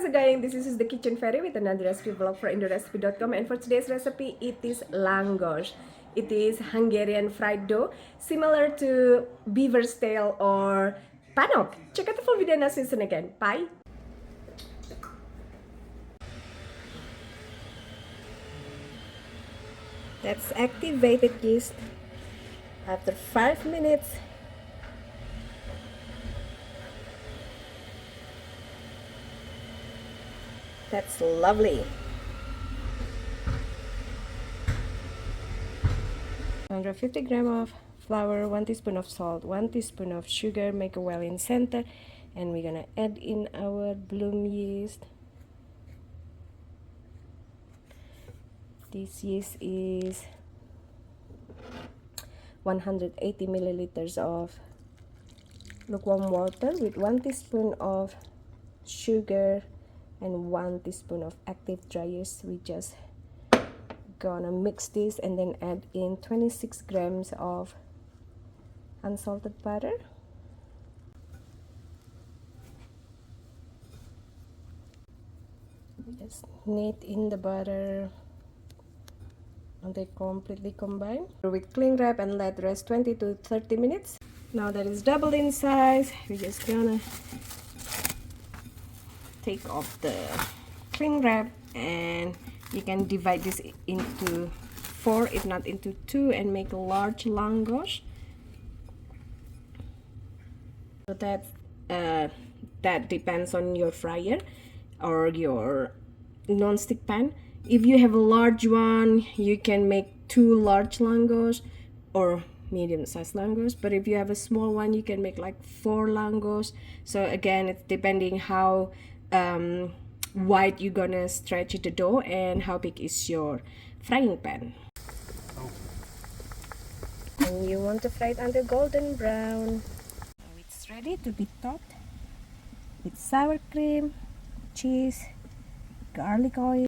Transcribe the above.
how's it going? This is the Kitchen Fairy with another recipe vlog for indorecipe.com, and for today's recipe it is langos. It is Hungarian fried dough, similar to beaver's tail or panok. Check out the full video and I'll see you soon again. Bye! That's activated yeast after 5 minutes. That's lovely. 150 grams of flour, 1 teaspoon of salt, 1 teaspoon of sugar, make a well in center, and we're gonna add in our bloom yeast. This yeast is 180 milliliters of lukewarm water with 1 teaspoon of sugar and 1 teaspoon of active dry yeast. We just gonna mix this and then add in 26 grams of unsalted butter. Just knead in the butter and they completely combine with cling wrap and let rest 20 to 30 minutes. Now that it's doubled in size, we're just gonna take off the cling wrap, and you can divide this into 4 if not into 2 and make a large langos. So that depends on your fryer or your non-stick pan. If you have a large one, you can make 2 large langos or medium-sized langos, but if you have a small one, you can make like 4 langos. So again, it's depending how wide you're gonna stretch the dough and how big is your frying pan. And you want to fry it until golden brown. So it's ready to be topped with sour cream, cheese, garlic oil,